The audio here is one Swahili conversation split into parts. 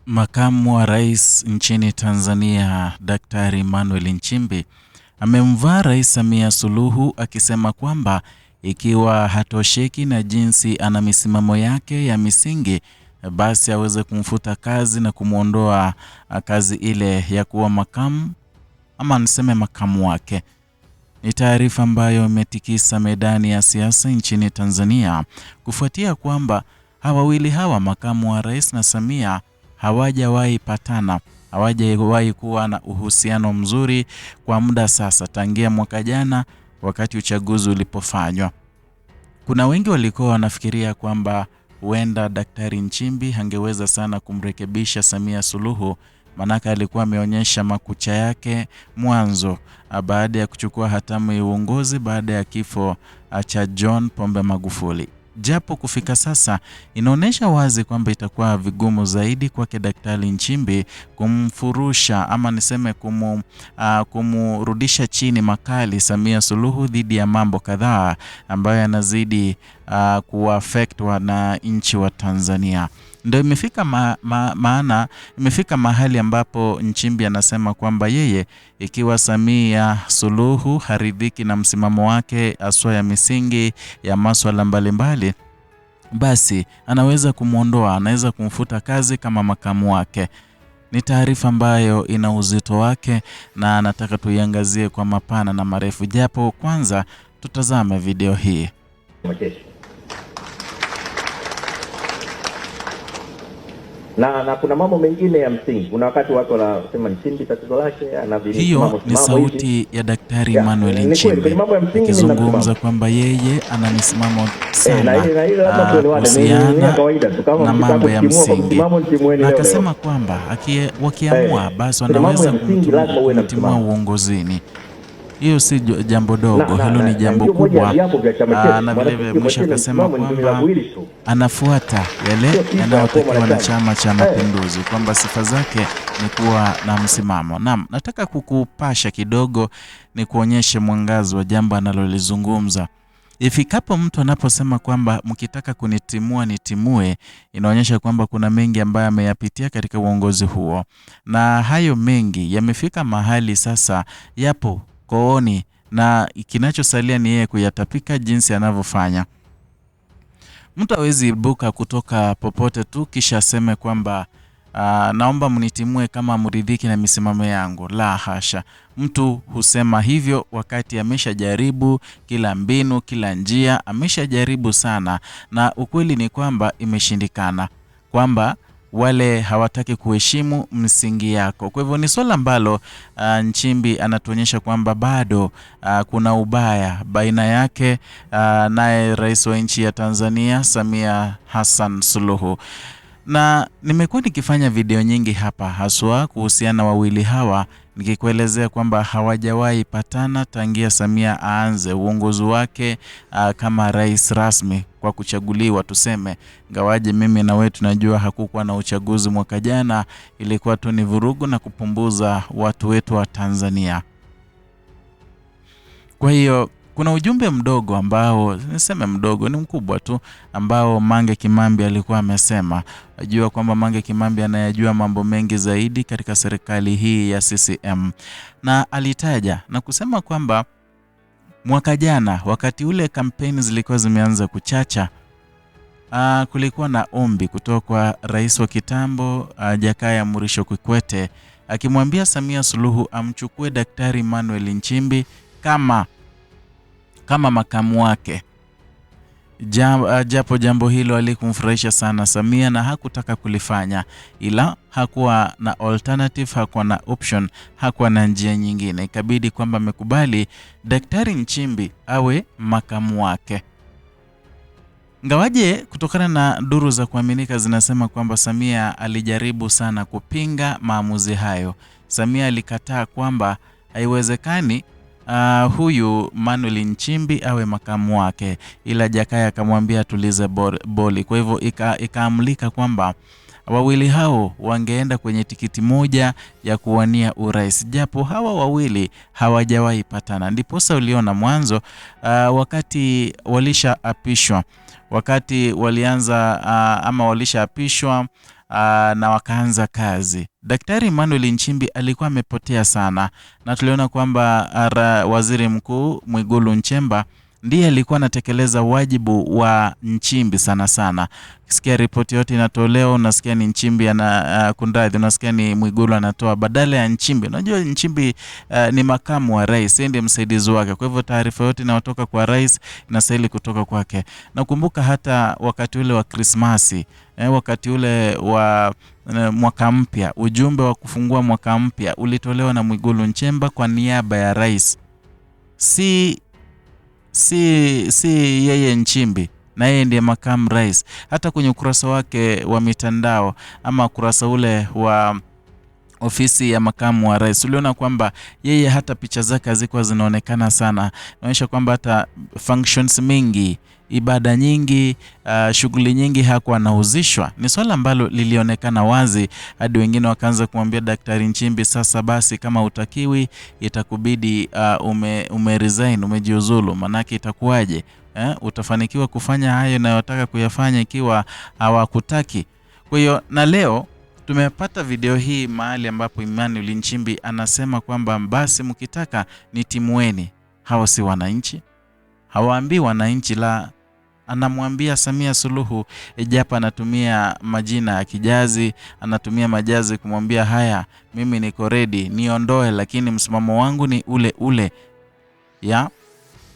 Makamu wa Rais nchini Tanzania, Daktari Emmanuel Nchimbi amemvaa Rais Samia Suluhu akisema kwamba ikiwa hatosheki na jinsi ana misimamo yake ya misingi, basi aweze kumfuta kazi na kumwondoa kazi ile ya kuwa makamu ama niseme makamu wake. Ni taarifa ambayo imetikisa medani ya siasa nchini Tanzania kufuatia kwamba wawili hawa, makamu wa rais na Samia, hawajawahi patana, hawajawahi kuwa na uhusiano mzuri kwa muda sasa, tangia mwaka jana wakati uchaguzi ulipofanywa. Kuna wengi walikuwa wanafikiria kwamba huenda Daktari Nchimbi angeweza sana kumrekebisha Samia Suluhu, manaka alikuwa ameonyesha makucha yake mwanzo baada ya kuchukua hatamu ya uongozi baada ya kifo cha John Pombe Magufuli. Japo kufika sasa inaonyesha wazi kwamba itakuwa vigumu zaidi kwake Daktari Nchimbi kumfurusha ama niseme kumrudisha chini makali Samia Suluhu dhidi ya mambo kadhaa ambayo yanazidi kuaffect wananchi wa Tanzania. Ndio imefika maana imefika mahali ambapo Nchimbi anasema kwamba yeye, ikiwa Samia Suluhu haridhiki na msimamo wake aswa ya misingi ya masuala mbalimbali, basi anaweza kumwondoa, anaweza kumfuta kazi kama makamu wake. Ni taarifa ambayo ina uzito wake na nataka tuiangazie kwa mapana na marefu, japo kwanza tutazame video hii. Na kuna mambo mengine ya msingi. Kuna wakati watu wanasema Nchimbi tatizo lake anavilisha. Hiyo ni sauti ya Daktari Emmanuel Nchimbi akizungumza kwamba yeye ana misimamo sana kuhusiana na mambo ya msingi, na akasema kwamba wakiamua basi wanaweza kumtimua uongozini. Hiyo si jambo dogo, hilo ni jambo kubwa. Na vile mwisho akasema kwamba anafuata yale yanayotakiwa na Chama cha Mapinduzi, kwamba sifa zake ni kuwa na msimamo. Naam, nataka kukupasha kidogo ni kuonyeshe mwangazo wa jambo analolizungumza. Ifikapo mtu anaposema kwamba mkitaka kunitimua nitimue, inaonyesha kwamba kuna mengi ambayo ameyapitia katika uongozi huo, na hayo mengi yamefika mahali sasa yapo kooni, na kinachosalia ni yeye kuyatapika jinsi anavyofanya. Mtu hawezi ibuka kutoka popote tu kisha aseme kwamba naomba mnitimue kama mridhiki na misimamo yangu. La hasha. Mtu husema hivyo wakati ameshajaribu kila mbinu, kila njia, ameshajaribu sana, na ukweli ni kwamba imeshindikana, kwamba wale hawataki kuheshimu msingi yako. Kwa hivyo ni swala ambalo Nchimbi anatuonyesha kwamba bado kuna ubaya baina yake naye rais wa nchi ya Tanzania Samia Hassan Suluhu. Na nimekuwa nikifanya video nyingi hapa haswa kuhusiana wawili hawa, nikikuelezea kwamba hawajawahi patana tangia Samia aanze uongozi wake kama rais rasmi kwa kuchaguliwa, tuseme. Ngawaje mimi na wewe tunajua hakukuwa na uchaguzi mwaka jana, ilikuwa tu ni vurugu na kupumbuza watu wetu wa Tanzania. Kwa hiyo kuna ujumbe mdogo ambao, niseme mdogo, ni mkubwa tu, ambao Mange Kimambi alikuwa amesema. Ajua kwamba Mange Kimambi anayajua mambo mengi zaidi katika serikali hii ya CCM, na alitaja na kusema kwamba mwaka jana wakati ule kampeni zilikuwa zimeanza kuchacha, kulikuwa na ombi kutoka kwa rais wa kitambo Jakaya Mrisho Kikwete akimwambia Samia Suluhu amchukue Daktari Emmanuel Nchimbi kama makamu wake. Japo jambo hilo alikumfurahisha sana Samia na hakutaka kulifanya, ila hakuwa na alternative, hakuwa na option, hakuwa na njia nyingine. Ikabidi kwamba amekubali Daktari Nchimbi awe makamu wake. Ngawaje kutokana na duru za kuaminika zinasema kwamba Samia alijaribu sana kupinga maamuzi hayo. Samia alikataa kwamba haiwezekani huyu Emmanuel Nchimbi awe makamu wake, ila Jakaya akamwambia tulize boli. Kwa hivyo ikaamlika kwamba wawili hao wangeenda kwenye tikiti moja ya kuwania urais, japo hawa wawili hawajawahi patana. Ndiposa uliona mwanzo wakati walishaapishwa, wakati walianza ama walishaapishwa na wakaanza kazi. Daktari Emmanuel Nchimbi alikuwa amepotea sana, na tuliona kwamba Waziri Mkuu Mwigulu Nchemba ndiye alikuwa anatekeleza wajibu wa Nchimbi sana sana. Ukisikia ripoti yote inatolewa, unasikia ni Nchimbi kunradhi, unasikia ni Mwigulu anatoa badala ya Nchimbi. Unajua Nchimbi ni makamu wa rais, yeye ndiye msaidizi wake. Kwa hivyo taarifa yote inayotoka kwa rais inastahili kutoka kwake. Nakumbuka hata wakati ule wa Krismasi, wakati ule wa mwaka mpya, ujumbe wa kufungua mwaka mpya ulitolewa na Mwigulu Nchemba kwa niaba ya rais. Si yeye Nchimbi, na yeye ndiye makamu rais. Hata kwenye ukurasa wake wa mitandao ama ukurasa ule wa ofisi ya makamu wa rais, uliona kwamba yeye hata picha zake hazikuwa zinaonekana sana. Inaonyesha kwamba hata functions mingi, ibada nyingi, shughuli nyingi hakuwa anahusishwa. Ni swala ambalo lilionekana wazi hadi wengine wakaanza kumwambia Daktari Nchimbi, sasa basi kama utakiwi itakubidi resign, umejiuzulu, manake itakuwaje? Utafanikiwa kufanya hayo unayotaka kuyafanya ikiwa hawakutaki? Kwa hiyo na leo tumepata video hii mahali ambapo Emmanuel Nchimbi anasema kwamba basi mkitaka nitimueni. Hawa si wananchi, hawaambii wananchi, la anamwambia Samia Suluhu, ijapo anatumia majina ya kijazi, anatumia majazi kumwambia haya, mimi niko ready niondoe, lakini msimamo wangu ni ule ule ya.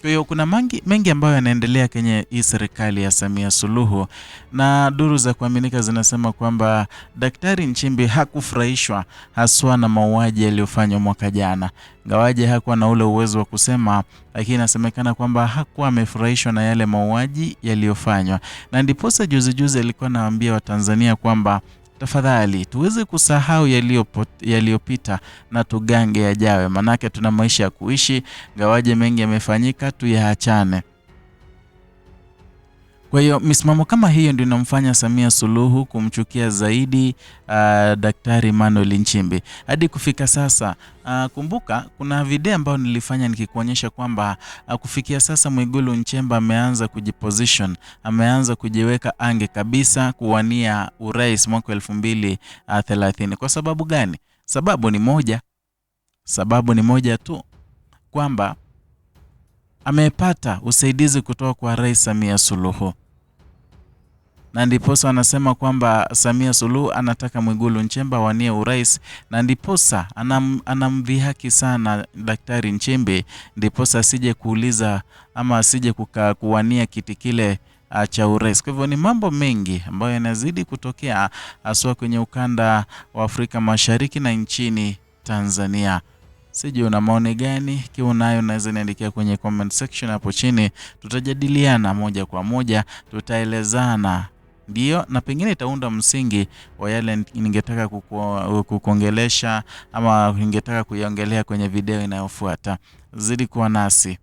Kwa hiyo kuna mengi ambayo yanaendelea kwenye hii serikali ya Samia Suluhu, na duru za kuaminika zinasema kwamba Daktari Nchimbi hakufurahishwa haswa na mauaji yaliyofanywa mwaka jana. Ngawaje hakuwa na ule uwezo wa kusema, lakini inasemekana kwamba hakuwa amefurahishwa na yale mauaji yaliyofanywa. Na ndiposa juzi alikuwa anawaambia Watanzania kwamba tafadhali tuweze kusahau yaliyopita na tugange yajayo, manake tuna maisha ya kuishi. Ngawaje mengi yamefanyika, tuyaachane. Kwa hiyo misimamo kama hiyo ndio inamfanya Samia Suluhu kumchukia zaidi Daktari Emmanuel Nchimbi hadi kufika sasa. Kumbuka kuna video ambayo nilifanya nikikuonyesha kwamba kufikia sasa Mwigulu Nchemba ameanza kujiposition, ameanza kujiweka ange kabisa kuwania urais mwaka 2030. Kwa sababu gani? Sababu ni moja tu, kwamba amepata usaidizi kutoka kwa Rais Samia Suluhu. Na ndiposa anasema kwamba Samia Suluhu anataka Mwigulu Nchemba wanie urais, na ndiposa anamdhihaki sana Daktari Nchimbi, ndiposa asije kuuliza ama asije kuwania kiti kile cha urais. Kwa hivyo ni mambo mengi ambayo yanazidi kutokea haswa kwenye ukanda wa Afrika Mashariki na nchini Tanzania. Sijui una maoni gani? Kiwa unayo unaweza niandikia kwenye comment section hapo chini, tutajadiliana moja kwa moja, tutaelezana. Ndio, na pengine itaunda msingi wa yale ningetaka kukuongelesha ama ningetaka kuiongelea kwenye video inayofuata. Zidi kuwa nasi.